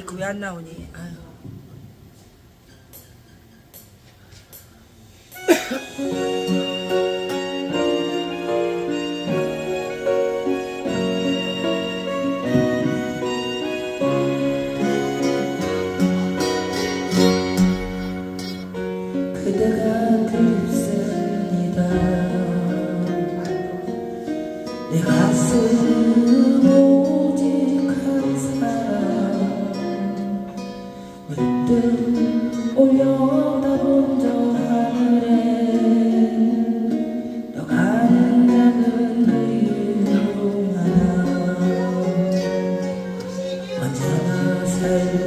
마이크 왜 안 나오니? 아유. 그대가 그립습니다. 내 가슴 오직 한 사람 문득 올려다본 저 하늘에 너 가는 작은 그림 하나 언제나 삶이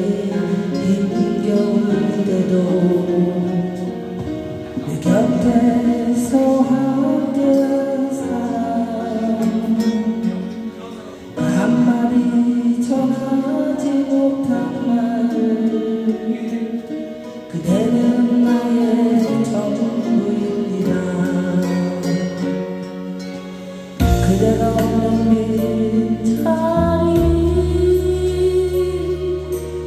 힘겨울 때도 내 곁에서 함께한 사람 그 한마디 전하지 못한 말을 그대는 나의 전부입니다. 그대가 없는 빈자리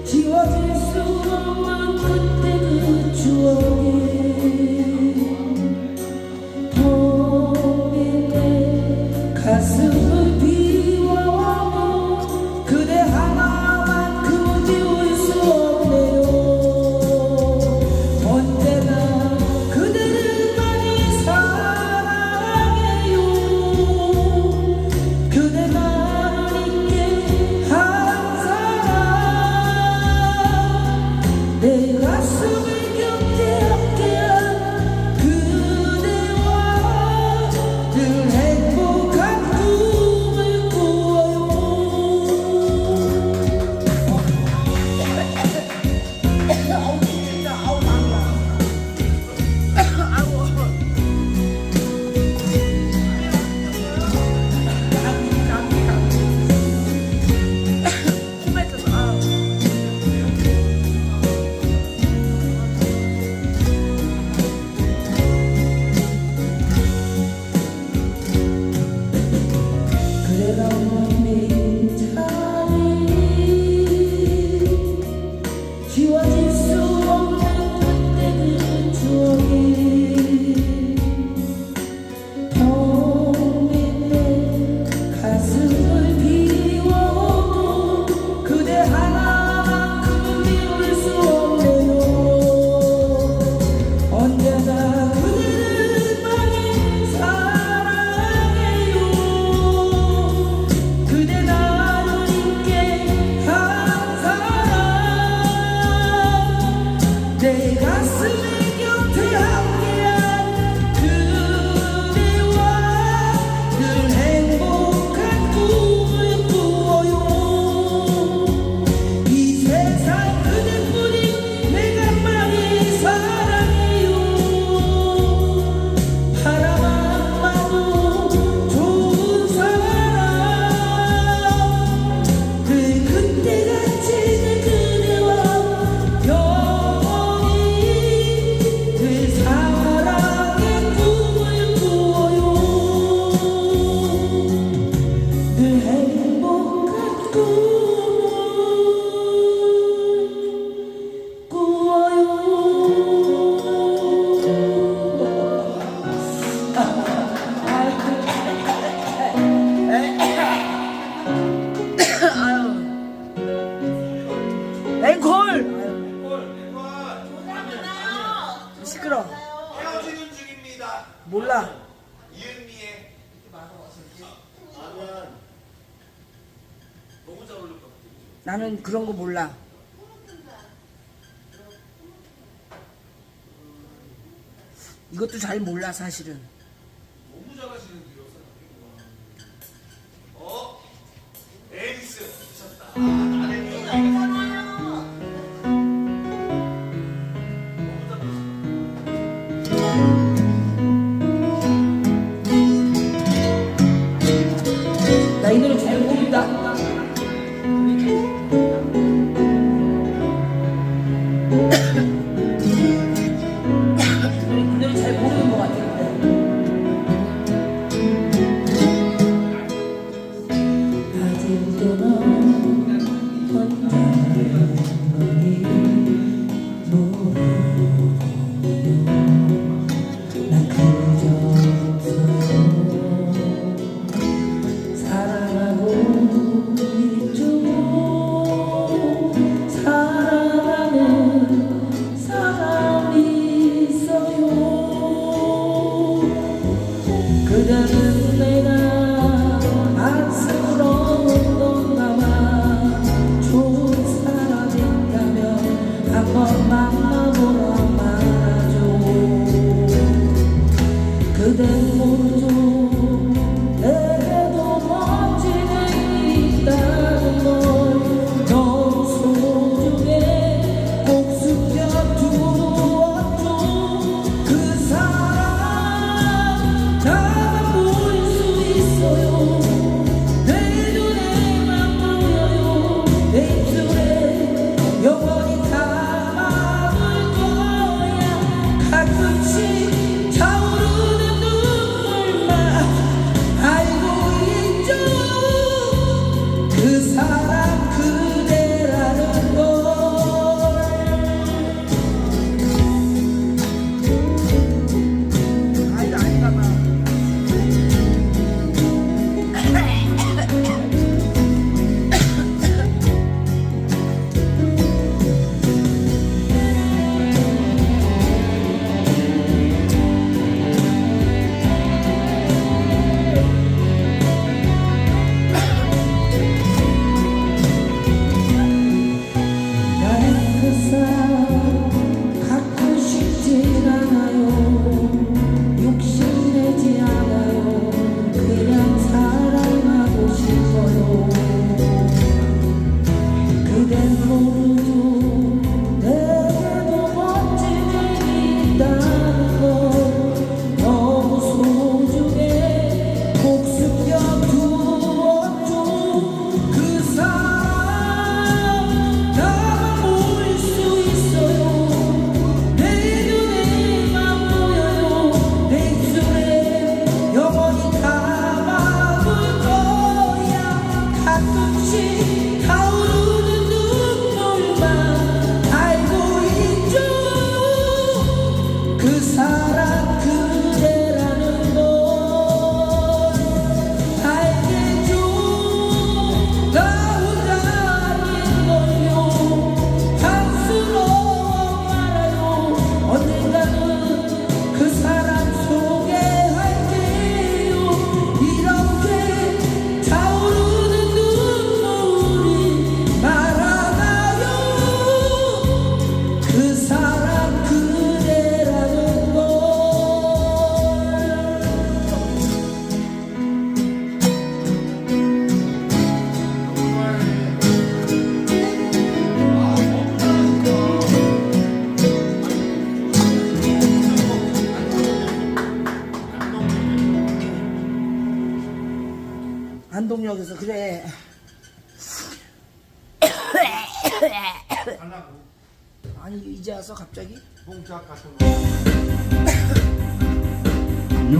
지워질 수 없는 그때 그 추억이 가슴을 비워도 그대 하나만큼 지울 수 없네요. 언제나 그대를 많이 사랑해요. 그대 나를 잊게 한 사람 내 가슴을 곁에 함께한 그대와 늘 행복한 꿈을 꾸어요. 아우 진짜 아우 망이야. 아우. 코멘트도 아우. 그대가 없는 빈자리 지워질 수 없는 그때 그 추억이 텅 빈 내 가슴을 비워도 그대 하나만큼은 비울 수 없네요. 언제나 그대를 많이 사랑해요. 그대 나를 잊게 한 사람 내 가슴의 곁에 함께한 그대와 늘 행복한 꿈을 꾸어요. 이 세상 그대뿐인 내가 많이 사랑해요. 하나만 봐도 좋은 사람 늘 그때같이 늘 그대와 영원히 늘 사랑의 꿈을 꾸어요. 늘 행복한 꿈을 아유. 앵콜. 아유. 시끄러. 헤어지는 중입니다. 몰라. 이은미의 너무 잘 어울릴 것 같아요. 나는 그런 거 몰라. 이것도 잘 몰라 사실은. 너무 잘하시는데요, 사장님. 에리스 미쳤다. 나는 나 이 노래 잘 모른다. 이 노래 잘 모르는 것 같은데. 아직도 넌 혼자 저녁에서 그래. 달라고 아니 이제 와서 갑자기? 봉작 같은 거